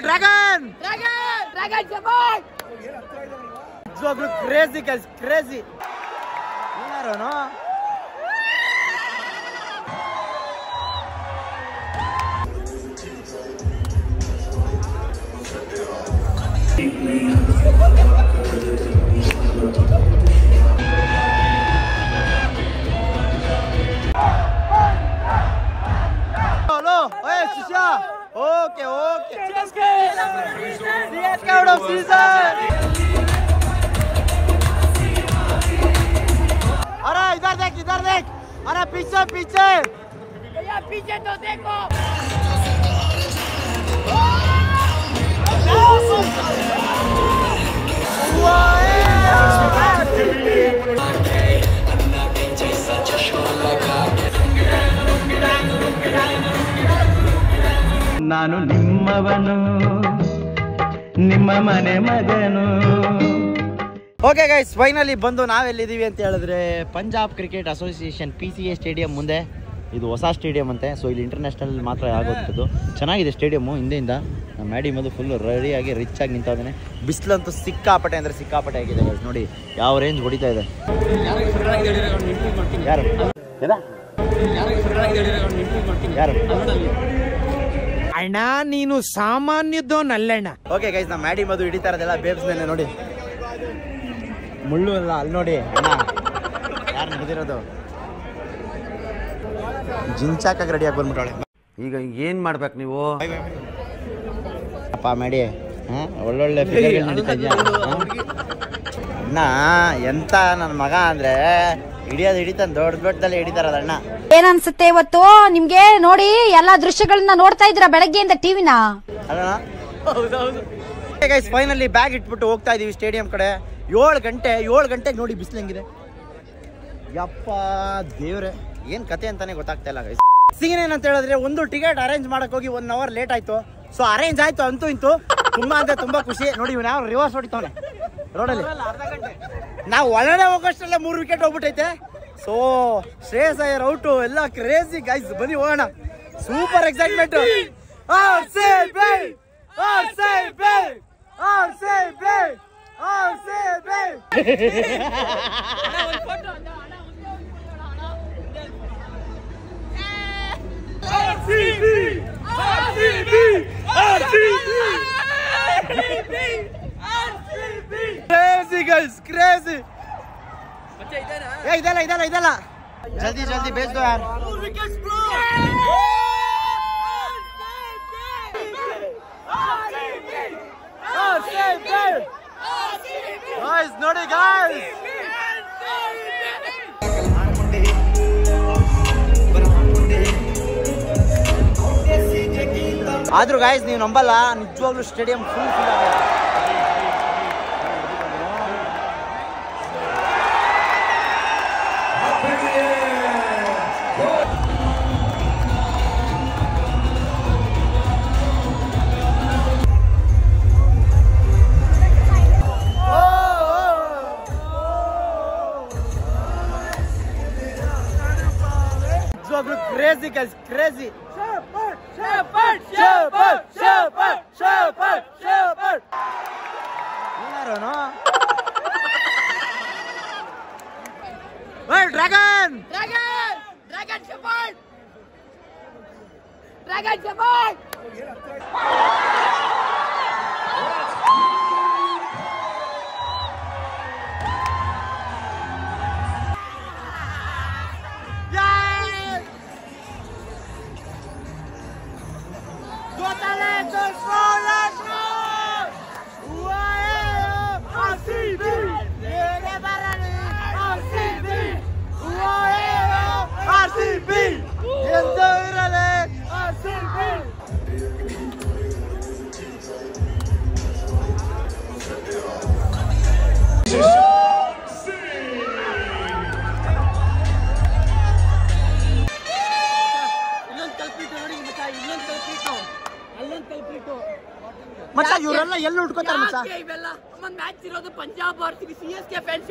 Dragon crazy guys crazy ಏನಾರೋನು Okay, okay. CSK out of season. अरे इधर देख. अरे पीछे. भैया पीछे तो देखो. ನಾನು ನಿಮ್ಮವನು ನಿಮ್ಮ ಮನೆ ಮಗನು. ಓಕೆ ಗೈಸ್ ಫೈನಲಿ ಬಂದು ನಾವೆಲ್ಲಿದ್ದೀವಿ ಅಂತ ಹೇಳಿದ್ರೆ Punjab cricket association PCA stadium ಮುಂದೆ. ಇದು ಹೊಸ ಸ್ಟೇಡಿಯಂ ಅಂತೆ, ಸೊ ಇಲ್ಲಿ ಇಂಟರ್ನ್ಯಾಷನಲ್ ಮಾತ್ರ ಆಗೋದು. ಚೆನ್ನಾಗಿದೆ ಸ್ಟೇಡಿಯಮ್ಮು. ಹಿಂದೆಯಿಂದ ನಮ್ಮ ಮ್ಯಾಡಿ ಮದು ಫುಲ್ ರೆಡಿಯಾಗಿ ರಿಚ್ ಆಗಿ ನಿಂತಿದ್ದಾನೆ. ಬಿಸಿಲಂತೂ ಸಿಕ್ಕಾಪಟ್ಟೆ ಅಂದರೆ ಸಿಕ್ಕಾಪಟ್ಟೆ ಆಗಿದೆ ಗೈಸ್. ನೋಡಿ ಯಾವ ರೇಂಜ್ ಹೊಡಿತಾ ಇದೆ. ಯಾರು ಅಣ್ಣ ನೀನು ಸಾಮಾನ್ಯದೋನಲ್ಲಣ್ಣ. ಓಕೆ ಗೈಸ್ ನಮ್ಮ ಮ್ಯಾಡಿ ಮದು ಹಿಡಿತಾ ಇರೋದೆಲ್ಲ ಬೇಬ್ಸ್ ಮೇಲೆ ನೋಡಿ. ಮುಳ್ಳು ಅಲ್ಲ ಅಲ್ಲಿ ನೋಡಿ ಅಣ್ಣ ಯಾರು ಹಿಡಿದಿರೋದು. ಜಿಂಚಾಕಾಗಿ ರೆಡಿಯಾಗಿ ಬಂದ್ಬಿಟ್ಟವಳೆ. ಈಗ ಏನ್ ಮಾಡ್ಬೇಕು ನೀವು? ಅಪ್ಪ ಮ್ಯಾಡಿ ಒಳ್ಳೊಳ್ಳೆ ಫಿಗರ್ ನಡೀತಾ ಇದೆಯಾ ಅಣ್ಣ. ಎಂತ ನನ್ನ ಮಗ ಅಂದ್ರೆ ಹಿಡಿತಾನೆ, ದೊಡ್ಡದಲ್ಲಿ ಹಿಡಿತಾರಲ್ಲ ಅಣ್ಣ. ಏನ್ ಅನ್ಸುತ್ತೆ ಇವತ್ತು ನಿಮ್ಗೆ? ನೋಡಿ ಎಲ್ಲಾ ದೃಶ್ಯಗಳನ್ನ ನೋಡ್ತಾ ಇದ್ರ ಬೆಳಗ್ಗೆಯಿಂದ ಟಿವಿನ ಅಲ್ಲ. ಗೈಸ್ ಫೈನಲಿ ಬ್ಯಾಗ್ ಇಟ್ಬಿಟ್ಟು ಹೋಗ್ತಾ ಇದೀವಿ ಸ್ಟೇಡಿಯಂ ಕಡೆ. 7 ಗಂಟೆಗೆ ನೋಡಿ ಬಿಸಿಲು ಹೆಂಗಿದೆ. ಯಪ್ಪ ದೇವ್ರೆ ಏನ್ ಕತೆ ಅಂತಾನೆ ಗೊತ್ತಾಗ್ತಾ ಇಲ್ಲ ಗೈಸ್. ಸೀನ್ ಏನಂತ ಹೇಳಿದ್ರೆ ಒಂದು ಟಿಕೆಟ್ ಅರೇಂಜ್ ಮಾಡಕ್ ಹೋಗಿ 1 hour ಲೇಟ್ ಆಯ್ತು. ಸೊ ಅರೇಂಜ್ ಆಯ್ತು ಅಂತೂ ಇಂತು. ತುಂಬಾ ಅಂದ್ರೆ ತುಂಬಾ ಖುಷಿ. ನೋಡಿ ಇವ್ ಯಾವ ರಿವರ್ಸ್ ಹೊಡಿತಾವನೆ ರೋಡಲ್ಲಿ. ನಾವು ಒಳಗಡೆ ಹೋಗೋಷ್ಟೆಲ್ಲ 3 ವಿಕೆಟ್ ಹೋಗ್ಬಿಟ್ಟೈತೆ. ಸೊ ಶ್ರೇಯಸ್ ಅಯ್ಯರ್ ಔಟು ಎಲ್ಲ ಕ್ರೇಜಿ ಗೈಸ್. ಬನ್ನಿ ಹೋಗೋಣ. Super excitement. Crazy guys, crazy. ಇದಲ್ಲ ಜಲ್ದಿ ಬೇಸ್ ದೋ ಯಾರ್. Guys ನೋಡಿ guys. ಆದ್ರೂ ಗಾಯ್ಸ್ ನೀವು ನಂಬಲ್ಲ, ನಿಜವಾಗ್ಲೂ ಸ್ಟೇಡಿಯಂ ಫುಲ್ ಆಗಿದೆ. Crazy guys, crazy. Shepherd. ಏನಾರೋನು? Dragon Shepherd. ಮಚ್ಚ ಇವರೆಲ್ಲ ಎಲ್ಲಿ ಹುಡ್ಕೋತಾರೆ ಮಚ್ಚ? ಇವೆಲ್ಲ ಮ್ಯಾಚ್ ಇರೋದು ಪಂಜಾಬ್ RCB CSK ಫ್ಯಾನ್ಸ್.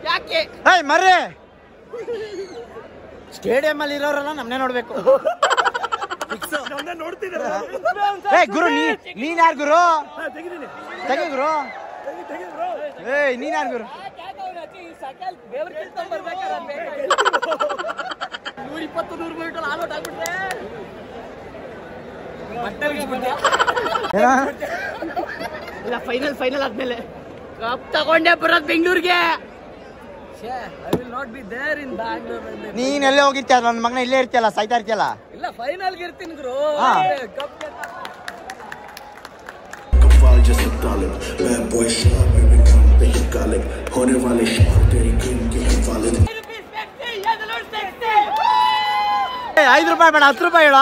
ಯಾಕೆ ಏಯ್ ಮರ್ರೆ, ಸ್ಟೇಡಿಯಂ ಅಲ್ಲಿ ಇರೋರೆಲ್ಲ ನಮ್ಮನ್ನೇ ನೋಡ್ಬೇಕು. ಏ ಗುರು ನೀನ್ ಯಾರು ಗುರು? ತೆಗಿ ಗುರು. ಏ ನೀನ್ ಯಾರು ಗುರು? 120 ಆಲ್ಔಟ್ ಆಗ್ಬಿಟ್ರೆ ಇಲ್ಲ ಫೈನಲ್ ಆದ್ಮೇಲೆ ಕಪ್ ತಗೊಂಡೆ ಬರೋದ್ ಬೆಂಗಳೂರಿಗೆ. ನೀನ್ ಎಲ್ಲೇ ಹೋಗಿರ್ತೀಯ ನನ್ನ ಮಗನ ಇಲ್ಲೇ ಇರ್ತೀಯಲ್ಲ, ಸಾಯ್ತಾ ಇರ್ತೀಯಲ್ಲ. ಇಲ್ಲ ಫೈನಲ್ಗೆ ಇರ್ತೀನಿ ಗುರು. जैसे तालिब बैड बॉय शान में भी काम पे ही कालिक होने वाले शान तेरी क्रीम के हम वालिद 5 ರೂಪಾಯಿ ಬೇಡ 10 ರೂಪಾಯಿ ಹೇಳ.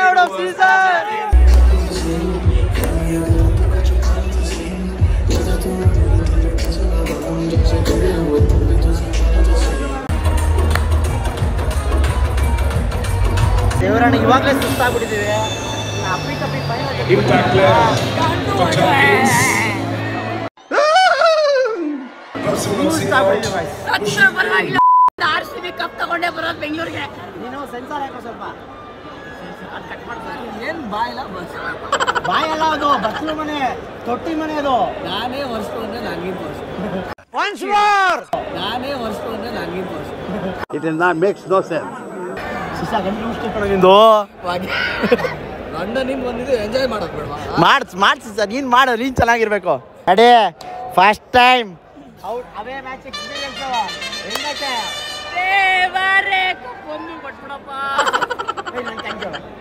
Out of season. ದೇವರಣ್ಣ ಇವಾಗಲೇ ಸುಸ್ತಾಗ್ಬಿಟ್ಟಿದ್ದೀವಿ. ಅಪ್ಪಿ ತಪ್ಪಿ RCB ಕಪ್ ತಗೊಂಡೆ ಬರೋದು ಬೆಂಗಳೂರಿಗೆ. ನೀನು ಸೆನ್ಸಾರ್ ಹಾಕೋ ಸ್ವಲ್ಪ. ಏನ್ ಬಾಯಿಲ್ಲ ಬಸ್ ಬಾಯಲ್ಲ, ಅದು ಬಸ್ಲು ಮನೆ, ತೊಟ್ಟಿ ಮನೆ ಅದು. ನಾನೇ ವರ್ಷಕ್ಕೆ ಅಂದ್ರೆ ನಂಗಿಂತ ವರ್ಷ Once more. ನಾನೇ ವರ್ಷಕ್ಕೆ ಅಂದ್ರೆ ನಂಗಿಂತ ವರ್ಷ it is not makes no sense ಸಿಸಾ ಗಂಟು ಇಷ್ಟಪಡ ನಿಂದು ಗಂಡ ನಿಂಗೆ ಬಂದಿದ್ದು ಎಂಜಾಯ್ ಮಾಡೋದು ಬೇಡವಾ? ಮಾಡ್ಸಿ ಸರ್, ನೀನ್ ಮಾಡು, ನೀನ್ ಚೆನ್ನಾಗಿರ್ಬೇಕು. ಅಡೇ ಫಸ್ಟ್ ಟೈಮ್ ಅವೇ ಮ್ಯಾಚ್ ಎಕ್ಸ್ಪೀರಿಯನ್ಸ್ ಹೆಂಗೈತೆ?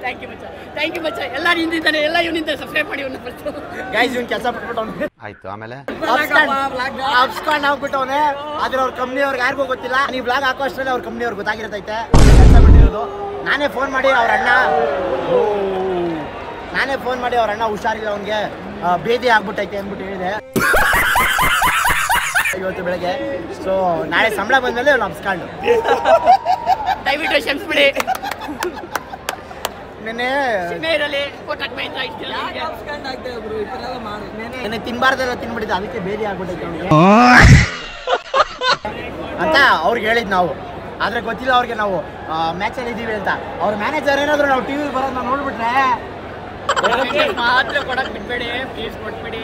ಥ್ಯಾಂಕ್ ಯು ಮಚ್ಚ. ಎಲ್ಲ ನಿಂತಿದ್ದಾನೆ, ಎಲ್ಲ ಇವನಿಂದ ಸಬ್ಸ್ಕ್ರೈಬ್ ಮಾಡಿ ಇವನ್ನ ಫಸ್ಟ್. ಗೈಸ್ ಇವ್ನು ಕೆಲಸ ಬಿಟ್ಬಿಟ್ಟು ಆಯ್ತು. ಆಮೇಲೆ ಅಪ್ಸ್ಕೊಂಡು ಹೋಗ್ಬಿಟ್ಟವನೆ. ಆದ್ರೆ ಅವ್ರ ಕಂಪ್ನಿ ಅವ್ರಿಗೆ ಯಾರಿಗೂ ಗೊತ್ತಿಲ್ಲ. ನೀವು ಬ್ಲಾಗ್ ಹಾಕೋ ಅಷ್ಟರಲ್ಲಿ ಅವ್ರ ಕಂಪ್ನಿ ಅವ್ರಿಗೆ ಗೊತ್ತಾಗಿರ್ತೈತೆ ಕೆಲಸ ಬಿಟ್ಟಿರೋದು. ನಾನೇ ಫೋನ್ ಮಾಡಿ ಅವ್ರ ಅಣ್ಣ ಹುಷಾರಿಲ್ಲ, ಅವ್ನಿಗೆ ಬೇದಿ ಆಗ್ಬಿಟ್ಟೈತೆ ಅಂದ್ಬಿಟ್ಟು ಹೇಳಿದೆ ಇವತ್ತು ಬೆಳಗ್ಗೆ. ಸೊ ನಾಳೆ ಸಂಬಳ ಬಂದ್ಮೇಲೆ ಅವ್ನು ಅಪ್ಸ್ಕೊಂಡು ದಯವಿಟ್ಟು ಕ್ಷಮಿಸ್ಬಿಡಿ. ನೆನ್ನೆ ತಿನ್ಬಾರ್ದೆಲ್ಲ ತಿನ್ಬಿಟ್ಟಿದ್ದೆ, ಅದಕ್ಕೆ ಬೇದಿ ಆಗ್ಬಿಟ್ಟೈತೆ ಅವ್ನಿಗೆ ಅಂತ ಅವ್ರಿಗೆ ಹೇಳಿದ್ ನಾವು. ಆದ್ರೆ ಗೊತ್ತಿಲ್ಲ ಅವ್ರಿಗೆ ನಾವು ಮ್ಯಾಚಲ್ಲಿ ಇದ್ದೀವಿ ಅಂತ. ಅವ್ರ ಮ್ಯಾನೇಜರ್ ಏನಾದ್ರು ನಾವು ಟಿವಿ ಬರೋದು ನಾವು ನೋಡ್ಬಿಟ್ರೆ ಮಾತ್ರ ಕೊಡಕ್ ಬಿಟ್ಬೇಡಿ, ಪ್ಲೀಸ್ ಕೊಟ್ಬಿಡಿ.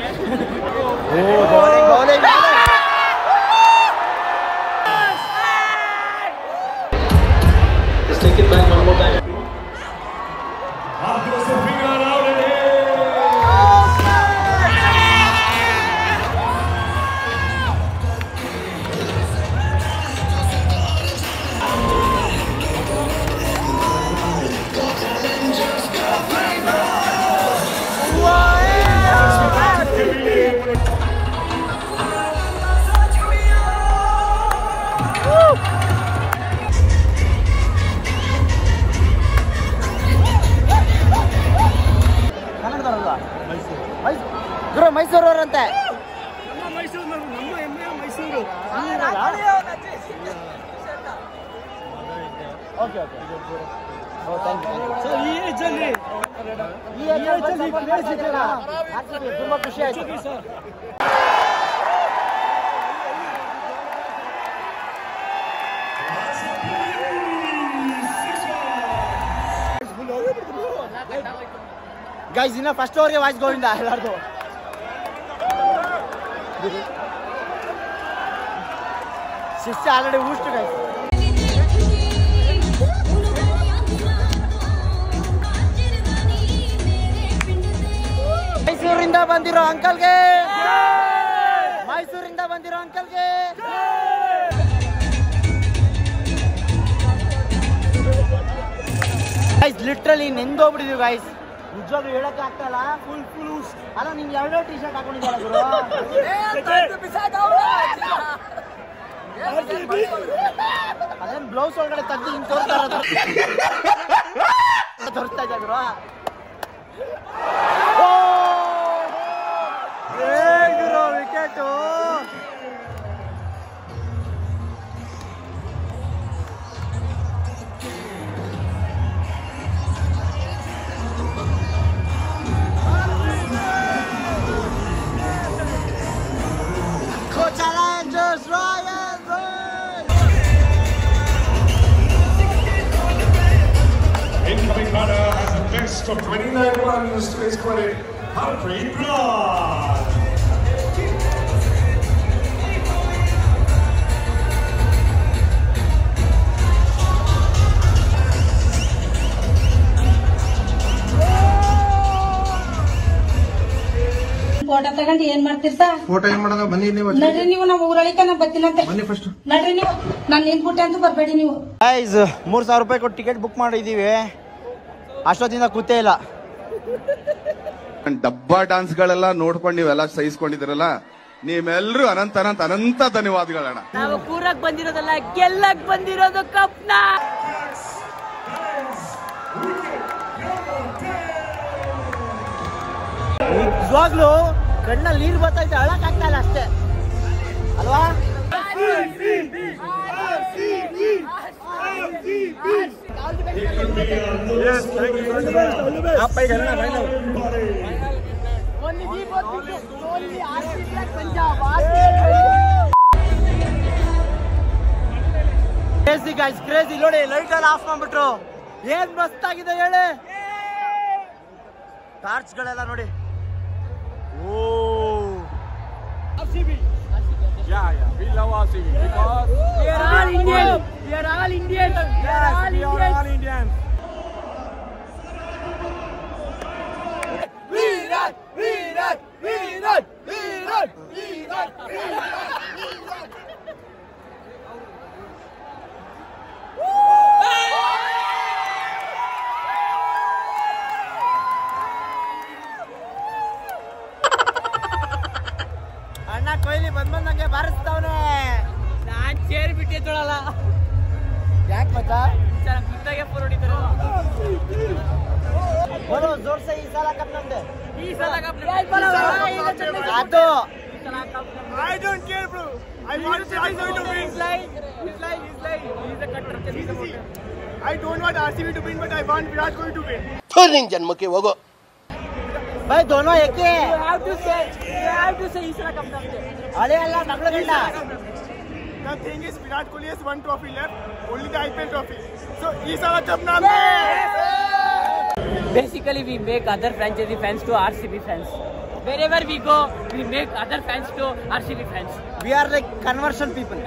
ಮೈಸೂರವರಂತೆ. ತುಂಬಾ ಖುಷಿ ಆಯ್ತು. ಗೈಸ್ ಇನ್ನ ಫಸ್ಟ್ ಓವರ್ಗೆ ವಾಯ್ಸ್ ಗೋವಿಂದ ಎಲ್ಲಾರ್ದು. ಶಿಷ್ಯ ಆಲ್ರೆಡಿ ಊಷ್ಟು ಗೈಸ್. ಮೈಸೂರಿಂದ ಬಂದಿರೋ ಅಂಕಲ್ಗೆ, ಮೈಸೂರಿಂದ ಬಂದಿರೋ ಅಂಕಲ್ಗೆ ಗೈಸ್ ಲಿಟ್ರಲಿ ನೆಂದೋಗ್ಬಿಟ್ಟಿದೀವಿ ಗೈಸ್. ನಿಜವಾಗ್ಲೂ ಹೇಳಕ್ಕೆ ಆಗ್ತಾ ಇಲ್ಲ. ಫುಲ್ ಅಲ್ಲ, ನಿಮ್ಗೆ ಎರಡೋ ಟಿ ಶರ್ಟ್ ಹಾಕೊಂಡಿದ್ಯಲ್ಲ ಗುರು. ಅದೇನು ಬ್ಲೌಸ್ ಒಳಗಡೆ ತೆಗ್ದು ಹಿಂಗೆ ತೋರಿಸ್ತಾ ಇದ್ದ ಗುರು. Wicket best of 29 runs to his credit, Harpreet Brar. Photo ತಗೊಂಡು ಏನ್ ಮಾಡ್ತಿರ್ತಾ? ಫೋಟೋ ಏನ್ ಮಾಡೋದು? ಬನ್ನಿ ನೀವು. ನಡ್ರಿ ನೀವು, ನಮ್ಮ ಊರಳಿಕ ನಾ ಬರ್ತೀನಂತೆ. ಬನ್ನಿ ಫಸ್ಟ್. ನಡ್ರಿ ನೀವು, ನಾನು ನಿಂತ್ಬಿಟ್ಟೆ ಅಂತ ಬರ್ಬೇಡಿ ನೀವು. ಗೈಸ್ 3000 ರೂಪಾಯಿ ಕೊಟ್ಟು ಟಿಕೆಟ್ ಬುಕ್ ಮಾಡಿದೀವಿ, ಅಷ್ಟೊತ್ತಿಂದ ಕೂತೇ ಇಲ್ಲ. ಡಬ್ಬಾ ಡಾನ್ಸ್ ಗಳೆಲ್ಲ ನೋಡ್ಕೊಂಡು ನೀವೆಲ್ಲ ಸಹಿಸ್ಕೊಂಡಿದ್ದೀರಲ್ಲ, ನೀವೆಲ್ಲರೂ ಅನಂತ ಧನ್ಯವಾದಗಳಣ್ಣ. ನಾವು ಕೂರಕ್ ಬಂದಿರೋದಲ್ಲ, ಗೆಲ್ಲಕ್ ಬಂದಿರೋದು ಕಪ್ನ. ನಿಜವಾಗ್ಲೂ ಕಣ್ಣಲ್ಲಿ ನೀರು ಬರ್ತೈತೆ, ಅಳಕ್ ಆಗ್ತಾ ಇಲ್ಲ ಅಷ್ಟೇ ಅಲ್ವಾ? Crazy guys, crazy. ನೋಡಿ ಲೈಟ್ ಎಲ್ಲ ಆಫ್ ಮಾಡ್ಬಿಟ್ರು, ಏನ್ ಮಸ್ತ್ ಆಗಿದೆ ಹೇಳಿ. ಟಾರ್ಚ್ ಗಳೆಲ್ಲ ನೋಡಿ. ಓ RCB. Yeah, we love RCB because we are all Indian. We are all Indian. We are all Indian. Virat, Virat, Virat, Virat, Virat, Virat. ಅಣ್ಣ ಕೊಹ್ಲಿ ಬಂದಂಗೆ ಬಾರಿಸ್ತಾವನೆ. ನಾನ್ ಸೇರಿ ಬಿಟ್ಟೆ ತೊಳಲ್ಲ. ಯಾಕೆ ಮಚ್ಚಾ? ಗುತ್ತಾಗೆ ಫೋರ್ ಹೊಡಿತಾರಲ್ಲ. ಬರೋ ಜೋರ್ಸೆ, ಈ ಸಲ ಕಪ್ ನಮ್ದೆ. ಈ ಸಲ ಕಪ್ ಅದು I don't care, bro. I want RCB to win. He's lying. He's a cutter. I don't want RCB to win, but I want Virat Kohli to win. ಥರ್ನಿಂಗ್ ಜನ್ಮಕ್ಕೆ ಹೋಗೋ. ಬೈ ದೋನೋ ಏಕೆ? You have to say ಈ ಸಲ cup ನಮ್ದೆ. ಹಳೆ ಅಲ್ಲ ಮಗಳ ಗಂಡ. The thing is, Virat Kohli has one trophy left, only the IPL trophy. So ಈ ಸಲ ಕಪ್ ನಮ್ದೆ. Basically, we make other franchise fans to RCB fans. Wherever we go, we make other fans to RCB fans. We are like conversion people.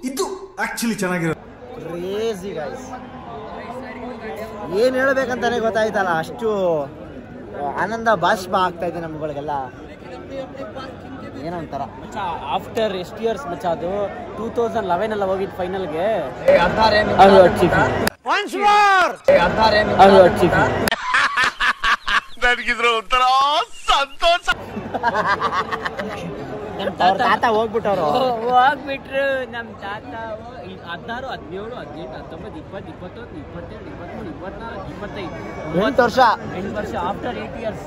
ಇದು actually ಚೆನ್ನಾಗಿರೋದು. Crazy guys, ಏನ್ ಹೇಳ್ಬೇಕಂತಾನೆ ಗೊತ್ತಾಯ್ತಲ್ಲ, ಅಷ್ಟು ಆನಂದ ಬಾಷ್ಪ ಆಗ್ತಾ ಇದೆ ನಮ್ಗಳಿಗೆಲ್ಲ. ಏನಂತಾರ ಆಫ್ಟರ್ ಎಷ್ಟು ಇಯರ್ಸ್ ಮಚ್ಚ, ಅದು 2011 ಅಲ್ಲಿ ಹೋಗಿದ್ ಫೈನಲ್ಗೆ. ನನಗಿದ್ರು ಒಂಥರ ಸಂತೋಷ. ನಮ್ ತಾತ ಹೋಗ್ಬಿಟ್ಟವ್ರು. ಹೋಗ್ಬಿಟ್ರು ನಮ್ ತಾತ. 16, 17, 18, 19, 20, 21, 22, 23, 24, 25, 8 ವರ್ಷ. 8 ವರ್ಷ after 8 years.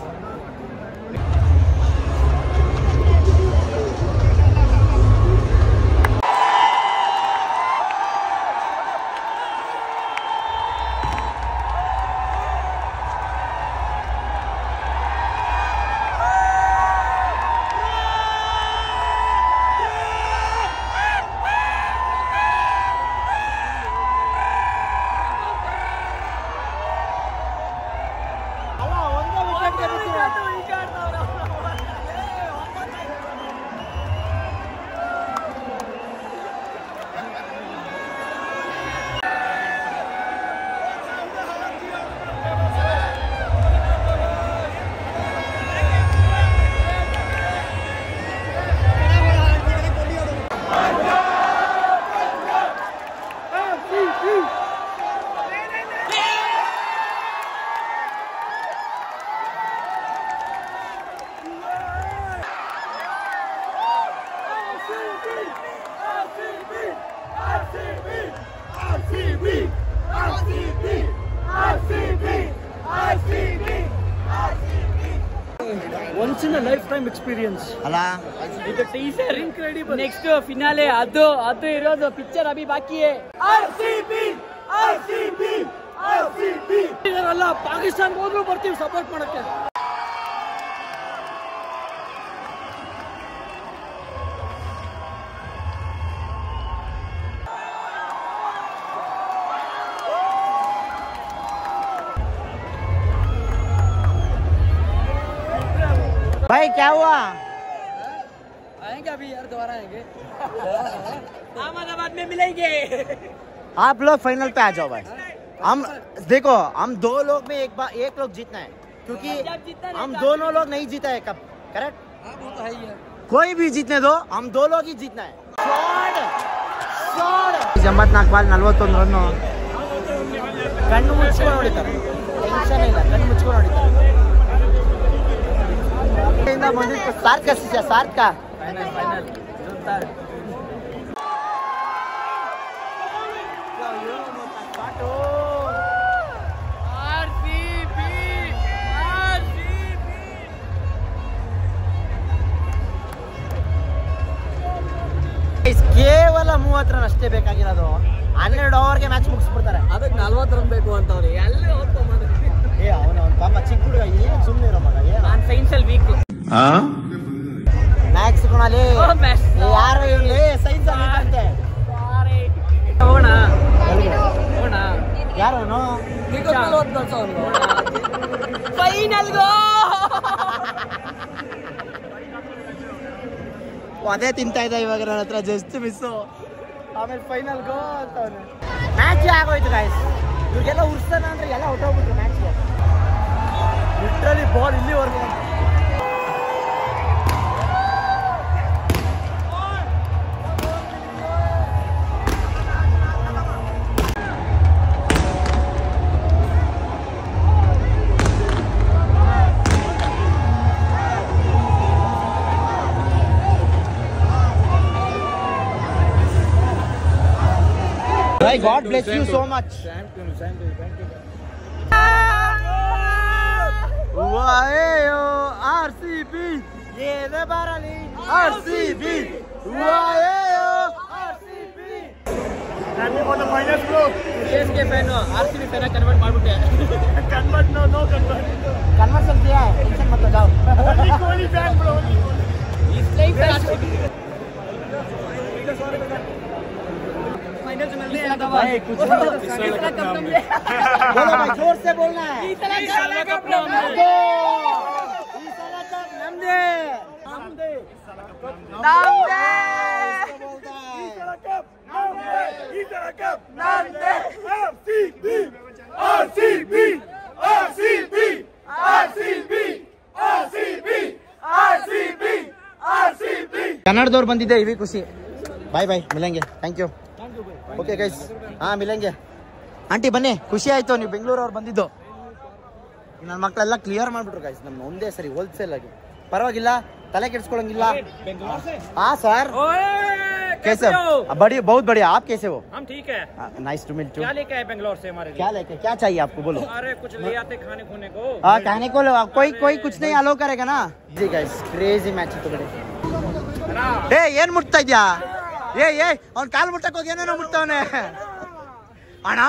Once in a lifetime experience. ಅಲ್ಲ ಇದು ಟೀಸರ್ incredible. Next finale ಅದು ಇರೋದು ಪಿಕ್ಚರ್ ಅಭಿ ಬಾಕಿ ಹೈ. RCB ಇದರಲ್ಲ ಪಾಕಿಸ್ತಾನ ಹೋದ್ರು ಬರ್ತೀವಿ ಸಪೋರ್ಟ್ ಮಾಡಕ್ಕೆ. भाई क्या हुआ? आएंगे अभी यार, दोबारा आएंगे। अहमदाबाद में मिलेंगे। आप लोग फाइनल पे आ जाओ भाई। हम देखो, हम 2 लोग में एक लोग जीतना है, क्योंकि हम दोनों लोग नहीं जीता है कप, करेक्ट? वो तो है ही है। कोई भी जीतने दो, हम 2 लोग ही जीतना है। ಎಂಬತ್ನಾಲ್ಕು ಬಾಲ್ 41 ರನ್ನು. ಕಣ್ಣು ಮುಚ್ಕೊಂಡು ಹೊಡಿತಾರೆ, ಟೆನ್ಷನ್ ಇಲ್ಲ, ಕಣ್ಣು ಮುಚ್ಕೊಂಡು ಹೊಡಿತಾರೆ. ಸಾರ್ಕ ಕೇವಲ 30 ರನ್ ಅಷ್ಟೇ ಬೇಕಾಗಿರೋದು. 12 ಓವರ್ಗೆ ಮ್ಯಾಚ್ ಮುಗಿಸ್ಬಿಡ್ತಾರೆ. ಅದಕ್ಕೆ 40 ರನ್ ಬೇಕು ಅಂತವ್ರೆ. ಎಲ್ಲ ಏ ಅವನು ಪಾಪ ಚಿಕ್ಕ ಹುಡುಗ, ಏನು ಸುಮ್ಮನೆ ಇರೋ ಮಗ. ನಾನು ಸೈನ್ಸ್ ಅಲ್ಲಿ ವೀಕ್. ಮ್ಯಾಕ್ಸ್ ಕೊಣಲಿ ಯಾರು ಇರಲಿ, ಸೈನ್ಸ್ ಅಲ್ಲಿ ಹೋಗೋಣ. ಯಾರವನು? ಫೈನಲ್ ಗೋ. ಅದೇ ತಿಂತಾ ಇದ್ದ ಇವಾಗ ನನ್ನ ಹತ್ರ, ಜಸ್ಟ್ ಮಿಸ್ಸು. ಆಮೇಲೆ ಫೈನಲ್ ಗೋ ಅಂತ ಅವನು. ಮ್ಯಾಚ್ ಆಗೋಯ್ತು ಗಾಯ್ಸ್. ಇವ್ರಿಗೆಲ್ಲ ಉರ್ಸನ ಅಂದ್ರೆ ಎಲ್ಲ ಹೊಟ್ಟೋಗ್ಬಿಟ್ರು ಮ್ಯಾಚ್ಗೆ. ಲಿಟ್ರಲಿ ಬಾಲ್ ಇಲ್ಲಿವರೆಗೂ. Hey, God bless you so much. Thank you. Wow, RCB. Ye de barali. RCB. Wow, RCB. Happy for the finals, bro. CSK fan, RCB fan convert ಮಾಡ್ಬಿಟ್ಟೆ. Convert no convert. Conversion किया है, tension मत लो, जाओ. Only Kohli fan, bro. He's playing for RCB. भाई कुछ बोलो भाई, जोर से बोलना है. ಕನ್ನಡದವ್ರು ಬಂದಿದ್ದೆ, ಇವಿ ಖುಷಿ. ಬಾಯ್ ಬಾಯ್, ಮಿಲೆಂಗೆ. Thank you. ಓಕೆ ಗೈಸ್, ಹಾಂ ಮಿಲೆಂಗೆ. ಆಂಟಿ ಬನ್ನಿ, ಖುಷಿ ಆಯಿತು ನೀವು ಬೆಂಗಳೂರವ್ರು ಬಂದಿದ್ದು. ನನ್ನ ಮಕ್ಕಳೆಲ್ಲ ಕ್ಲಿಯರ್ ಮಾಡಿಬಿಟ್ರು ಗೈಸ್ ನಮ್ಮ ಒಂದೇ ಸರಿ ಹೋಲ್ಸೇಲ್ ಆಗಿ. ಪರವಾಗಿಲ್ಲ, ತಲೆ ಕೆಡಿಸ್ಕೊಳ್ಳಂಗಿಲ್ಲ. हाँ सर, कैसे बड़ी बहुत बढ़िया. आप कैसे हो? हम ठीक है. Nice to meet you. क्या लेके आए बेंगलोर से हमारे लिए? क्या लेके, क्या चाहिए आपको बोलो? अरे कुछ ले आते खाने खोने को. हाँ खाने को कोई कुछ नहीं अलो करेगा ना जी गाइस. क्रेजी मैच ಇತ್ತು ಬಿಡಿ. ಏ ಏನ್ ಮುಟ್ತಾ ಇದ್ಯಾ? ಏ ಅವ್ನ ಕಾಲ್ ಮುಟ್ಟಕ್ಕೆ ಹೋಗಿ ಏನೇನೋ ಮುಟ್ತಾವನೆ ಅಣ್ಣ.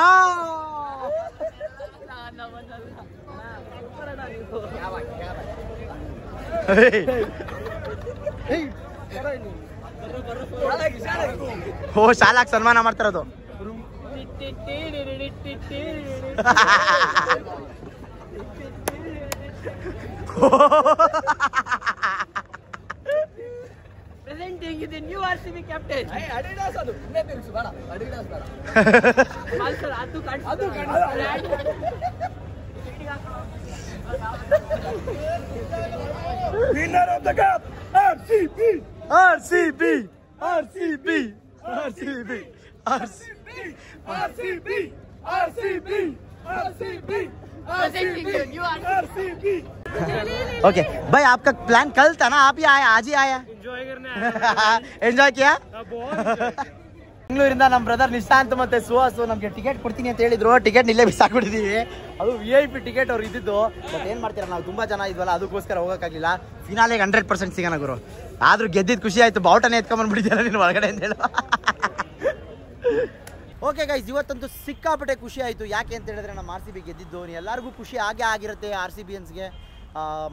ಓ ಶಾಲಾಕ್ ಸನ್ಮಾನ ಮಾಡ್ತಾರದು. Presenting the new RCB captain. Adidas adu. Inne telusu bada. Adidas bada. Sponsor adu kandu. Winner of the cup, RCB. RCB. RCB. RCB. RCB. RCB. RCB. RCB. Presenting the new RCB. Okay भाई, आपका plan कल था ना, आप ही आए, आज ही आया. Enjoy करने ಎಂಜಾಯ್ किया. ಬೆಂಗಳೂರಿಂದ ನಮ್ಮ ಬ್ರದರ್ ನಿಶಾಂತ್ ಮತ್ತೆ ಸುಹಾಸು ನಮಗೆ ಟಿಕೆಟ್ ಕೊಡ್ತೀನಿ ಅಂತ ಹೇಳಿದ್ರು. ಟಿಕೆಟ್ ಇಲ್ಲೇ ಬಿಸಾಕ್ಬಿಟ್ಟಿದೀವಿ. ಅದು VIP ಟಿಕೆಟ್ ಅವ್ರು ಇದ್ದಿದ್ದು. ಬಟ್ ಏನ್ ಮಾಡ್ತೀರಾ, ನಾವು ತುಂಬಾ ಜನ ಇದ್ವಲ್ಲ, ಅದಕ್ಕೋಸ್ಕರ ಹೋಗಕ್ಕಾಗಿಲ್ಲ. ಫಿನಾಲೆಗೆ 100% ಸಿಗೋಣ ಗುರು. ಆದ್ರೂ ಗೆದ್ದಿದ್ದು ಖುಷಿ ಆಯ್ತು. ಬಾವುಟನೇ ಎತ್ಕೊಂಡ್ಬಂದ್ಬಿಟ್ಟಿದ್ದೀರ ನೀನು ಒಳಗಡೆ ಅಂತ ಹೇಳ. ಓಕೆ ಗೈಸ್, ಇವತ್ತಂತೂ ಸಿಕ್ಕಾಪಟ್ಟೆ ಖುಷಿ ಆಯಿತು. ಯಾಕೆ ಅಂತ ಹೇಳಿದ್ರೆ ನಮ್ಮ RCB ಗೆದ್ದಿದ್ದು. ಎಲ್ಲರಿಗೂ ಖುಷಿ ಆಗೇ ಆಗಿರುತ್ತೆ RCBiansಗೆ.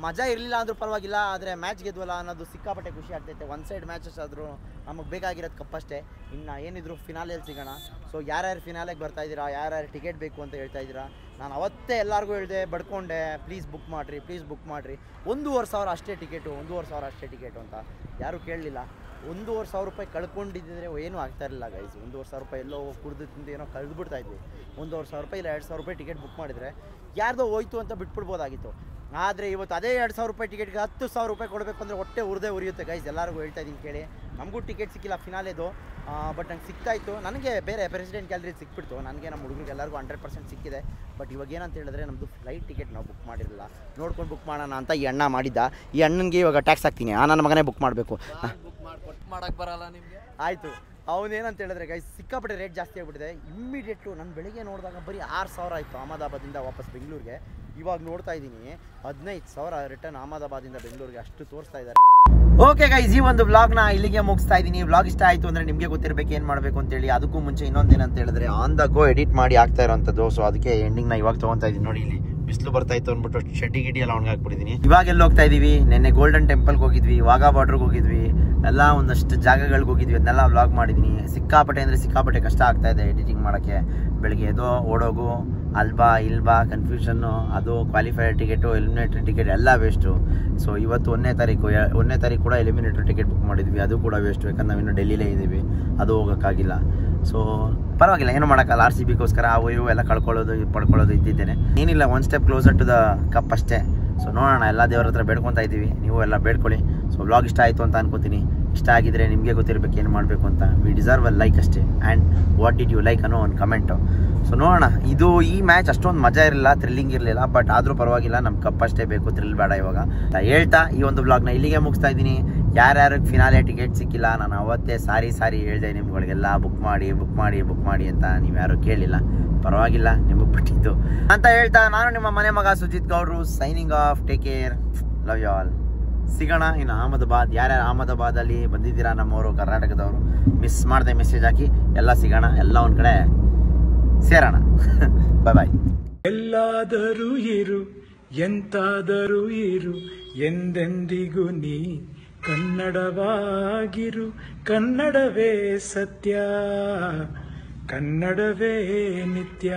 ಮಜಾ ಇರಲಿಲ್ಲ ಅಂದ್ರೂ ಪರವಾಗಿಲ್ಲ, ಆದರೆ ಮ್ಯಾಚ್ ಗೆದ್ವಲ್ಲ ಅನ್ನೋದು ಸಿಕ್ಕಾಪಟ್ಟೆ ಖುಷಿ ಆಗ್ತೈತೆ. ಒನ್ ಸೈಡ್ ಮ್ಯಾಚಸ್ ಆದರೂ ನಮಗೆ ಬೇಕಾಗಿರೋದು ಕಪ್ಪಷ್ಟೇ. ಇನ್ನು ಏನಿದ್ರು ಫಿನಾಲೆಯಲ್ಲಿ ಸಿಗೋಣ. ಸೊ ಯಾರ್ಯಾರು ಫಿನಾಲೆಗೆ ಬರ್ತಾಯಿದ್ದೀರಾ, ಯಾರ್ಯಾರು ಟಿಕೆಟ್ ಬೇಕು ಅಂತ ಹೇಳ್ತಾ ಇದ್ದೀರಾ, ನಾನು ಅವತ್ತೇ ಎಲ್ಲರಿಗೂ ಹೇಳಿದೆ, ಬಡ್ಕೊಂಡೆ, ಪ್ಲೀಸ್ ಬುಕ್ ಮಾಡಿರಿ, ಪ್ಲೀಸ್ ಬುಕ್ ಮಾಡಿರಿ. 1,500 ಅಷ್ಟೇ ಟಿಕೆಟು, 1,500 ಅಷ್ಟೇ ಟಿಕೆಟು ಅಂತ ಯಾರೂ ಕೇಳಲಿಲ್ಲ. 1,500 ರೂಪಾಯಿ ಕಳ್ಕೊಂಡಿದ್ದರೆ ಏನೂ ಆಗ್ತಾಯಿರಲಿಲ್ಲ ಗೈಸ್. 1,500 ರೂಪಾಯಿ ಎಲ್ಲೋ ಕುಡಿದು ತಿಂದು ಏನೋ ಕಳೆದುಬಿಡ್ತಾ ಇದ್ವಿ. 1,500 ರೂಪಾಯಿ ಇಲ್ಲ 2,000 ರೂಪಾಯಿ ಟಿಕೆಟ್ ಬುಕ್ ಮಾಡಿದರೆ ಯಾರ್ದೋ ಹೋಯ್ತು ಅಂತ ಬಿಟ್ಬಿಡ್ಬೋದಾಗಿತ್ತು. ಆದರೆ ಇವತ್ತು ಅದೇ 2,000 ರೂಪಾಯಿ ಟಿಕೆಟ್ಗೆ 10,000 ರೂಪಾಯಿ ಕೊಡಬೇಕು ಅಂದರೆ ಹೊಟ್ಟೆ ಉರಿಯುತ್ತೆ ಗೈಸ್. ಎಲ್ಲರಿಗೂ ಹೇಳ್ತಾ ಇದ್ದೀನಿ ಕೇಳಿ. ನಮಗೂ ಟಿಕೆಟ್ ಸಿಕ್ಕಿಲ್ಲ ಫಿನಾಲೆದು, ಬಟ್ ನಂಗೆ ಸಿಗ್ತಾಯಿತ್ತು. ನನಗೆ ಬೇರೆ ಪ್ರೆಸಿಡೆಂಟ್ ಗ್ಯಾಲರಿ ಸಿಕ್ಬಿಡ್ತು. ನನಗೆ ನಮ್ಮ ಹುಡುಗರಿಗೆ ಎಲ್ಲರಿಗೂ 100% ಸಿಕ್ಕಿದೆ. ಬಟ್ ಇವಾಗ ಏನಂತ ಹೇಳಿದ್ರೆ ನಮ್ಮದು ಫ್ಲೈಟ್ ಟಿಕೆಟ್ ನಾವು ಬುಕ್ ಮಾಡಿರಲಿಲ್ಲ. ನೋಡ್ಕೊಂಡು ಬುಕ್ ಮಾಡೋಣ ಅಂತ ಈ ಅಣ್ಣ ಮಾಡಿದ್ದ. ಈ ಅಣ್ಣನಿಗೆ ಇವಾಗ ಟ್ಯಾಕ್ಸ್ ಹಾಕ್ತೀನಿ. ನನ್ನ ಮಗನೇ ಬುಕ್ ಮಾಡಬೇಕು. ಮಾಡಕ್ಕೆ ಬರಲ್ಲ ನಿಮಗೆ? ಆಯಿತು. ಅವನೇನಂತ ಹೇಳಿದ್ರೆ ಗೈಸ್ ಸಿಕ್ಕಾಪಟ್ಟೆ ರೇಟ್ ಜಾಸ್ತಿ ಆಗಿಬಿಟ್ಟಿದೆ. ಇಮ್ಮಿಡಿಯೇಟು ನಾನು ಬೆಳಿಗ್ಗೆ ನೋಡಿದಾಗ ಬರೀ 6,000 ಆಯಿತು ಅಹಮದಾಬಾದಿಂದ ವಾಪಸ್ ಬೆಂಗಳೂರಿಗೆ. ಇವಾಗ ನೋಡ್ತಾ ಇದ್ದೀನಿ 15,000 ರಿಟರ್ನ್ ಅಹಮದಾಬಾದಿಂದ ಬೆಂಗಳೂರಿಗೆ, ಅಷ್ಟು ತೋರಿಸ್ತಾ ಇದ್ದಾರೆ. ಓಕೆ ಗೈಸ್, ಈ ಒಂದು ವ್ಲಾಗ್ನ ಇಲ್ಲಿಗೆ ಮುಗಿಸ್ತಾ ಇದ್ದೀನಿ. ವ್ಲಾಗ್ ಇಷ್ಟ ಆಯಿತು ಅಂದರೆ ನಿಮಗೆ ಗೊತ್ತಿರಬೇಕು ಏನು ಮಾಡಬೇಕು ಅಂತೇಳಿ. ಅದಕ್ಕೂ ಮುಂಚೆ ಇನ್ನೊಂದೇನಂತ ಹೇಳಿದ್ರೆ ಆನ್ ದ ಗೋ ಎಡಿಟ್ ಮಾಡಿ ಆಗ್ತಾ ಇರೋವಂಥದ್ದು. ಸೊ ಅದಕ್ಕೆ ಎಂಡಿಂಗ್ನ ಇವಾಗ ತೊಗೊತಾ ಇದ್ದೀನಿ. ನೋಡಿ ಇಲ್ಲಿ ಬಿಸಿಲು ಬರ್ತಾ ಇತ್ತು ಅಂದ್ಬಿಟ್ಟು ಶೆಡ್ಡಿ ಗಿಡಿ ಎಲ್ಲ ಒಣಗಾಕ್ಬಿಟ್ಟಿದ್ದೀನಿ. ಇವಾಗ ಎಲ್ಲಿ ಹೋಗ್ತಾ ಇದ್ದೀವಿ, ನೆನ್ನೆ ಗೋಲ್ಡನ್ ಟೆಂಪಲ್ಗೆ ಹೋಗಿದ್ವಿ, ವಾಘಾ ಬಾರ್ಡ್ರಿಗೆ ಹೋಗಿದ್ವಿ, ಎಲ್ಲ ಒಂದಷ್ಟು ಜಾಗಗಳಿಗೆ ಹೋಗಿದ್ವಿ. ಅದನ್ನೆಲ್ಲ ವ್ಲಾಗ್ ಮಾಡಿದ್ದೀನಿ. ಸಿಕ್ಕಾಪಟ್ಟೆ ಅಂದರೆ ಸಿಕ್ಕಾಪಟ್ಟೆ ಕಷ್ಟ ಆಗ್ತಾ ಇದೆ ಎಡಿಟಿಂಗ್ ಮಾಡೋಕ್ಕೆ. ಬೆಳಗ್ಗೆ ಎದೋ ಓಡೋಗು, ಅಲ್ಬಾ ಇಲ್ಬಾ ಕನ್ಫ್ಯೂಷನ್ನು, ಅದು ಕ್ವಾಲಿಫೈಯರ್ ಟಿಕೆಟು, ಎಲಿಮಿನೇಟರ್ ಟಿಕೆಟ್ ಎಲ್ಲ ವೇಸ್ಟು. ಸೊ ಇವತ್ತು 1ನೇ ತಾರೀಕು ಕೂಡ ಎಲಿಮಿನೇಟರ್ ಟಿಕೆಟ್ ಬುಕ್ ಮಾಡಿದ್ವಿ, ಅದು ಕೂಡ ವೇಸ್ಟು. ಯಾಕಂದ್ರೆ ನಾವು ಇನ್ನೂ ಡೆಲ್ಲಿಲೇ ಇದ್ದೀವಿ, ಅದು ಹೋಗೋಕ್ಕಾಗಿಲ್ಲ. ಸೊ ಪರವಾಗಿಲ್ಲ, ಏನು ಮಾಡೋಕ್ಕಲ್ಲ. RCBಗೋಸ್ಕರ ಅವು ಇವು ಎಲ್ಲ ಪಡ್ಕೊಳ್ಳೋದು ಇದ್ದಿದ್ದೇನೆ. ಏನಿಲ್ಲ, 1 step closer to the cup ಅಷ್ಟೇ. ಸೊ ನೋಡೋಣ, ಎಲ್ಲ ದೇವರ ಹತ್ರ ಬೇಡ್ಕೊತಾ ಇದ್ದೀವಿ, ನೀವು ಎಲ್ಲ ಬೇಡ್ಕೊಳ್ಳಿ. ಸೊ ವ್ಲಾಗ್ ಇಷ್ಟ ಆಯಿತು ಅಂತ ಅನ್ಕೋತೀನಿ. ಇಷ್ಟ ಆಗಿದ್ರೆ ನಿಮಗೆ ಗೊತ್ತಿರಬೇಕು ಏನು ಮಾಡಬೇಕು ಅಂತ. ವಿ ಡಿಸರ್ವ್ ಅ ಲೈಕ್ ಅಷ್ಟೇ. And what did you like ಅನ್ನೋ ಒಂದು ಕಮೆಂಟು. ಸೊ ನೋಡೋಣ. ಈ ಮ್ಯಾಚ್ ಅಷ್ಟೊಂದು ಮಜಾ ಇರಲಿಲ್ಲ, ಥ್ರಿಲ್ಲಿಂಗ್ ಇರಲಿಲ್ಲ. ಬಟ್ ಆದರೂ ಪರವಾಗಿಲ್ಲ, ನಮ್ಮ ಕಪ್ ಅಷ್ಟೇ ಬೇಕು, ಥ್ರಿಲ್ ಬೇಡ ಇವಾಗ ಅಂತ ಹೇಳ್ತಾ ಈ ಒಂದು ವ್ಲಾಗ್ನ ಇಲ್ಲಿಗೆ ಮುಗಿಸ್ತಾ ಇದ್ದೀನಿ. ಯಾರ್ಯಾರಿಗೆ ಫಿನಾಲೆ ಟಿಕೆಟ್ ಸಿಕ್ಕಿಲ್ಲ, ನಾನು ಅವತ್ತೇ ಸಾರಿ ಹೇಳಿದೆ ನಿಮ್ಗಳಿಗೆಲ್ಲ ಬುಕ್ ಮಾಡಿ ಅಂತ. ನೀವು ಯಾರು ಕೇಳಿಲ್ಲ, ಪರವಾಗಿಲ್ಲ, ನಿಮಗೆ ಬಿಟ್ಟಿದ್ದು ಅಂತ ಹೇಳ್ತಾ ನಾನು ನಿಮ್ಮ ಮನೆ ಮಗ ಸುಜಿತ್ ಗೌಡ್ರು signing off. Take care, love you all. ಸಿಗೋಣ ಇನ್ನು ಅಹಮದಾಬಾದ್. ಯಾರ್ಯಾರು ಅಹಮದಾಬಾದಲ್ಲಿ ಬಂದಿದ್ದೀರಾ ನಮ್ಮವರು ಕರ್ನಾಟಕದವರು, ಮಿಸ್ ಮಾಡದೆ ಮೆಸೇಜ್ ಹಾಕಿ. ಎಲ್ಲ ಸಿಗೋಣ, ಎಲ್ಲ ಒಂದು ಕಡೆ ಸೇರೋಣ. ಬಾಯ್. ಎಲ್ಲಾದರೂ ಇರು, ಎಂತಾದರೂ ಇರು, ಎಂದೆಂದಿಗೂ ನೀ ಕನ್ನಡವಾಗಿರು. ಕನ್ನಡವೇ ಸತ್ಯ, ಕನ್ನಡವೇ ನಿತ್ಯ.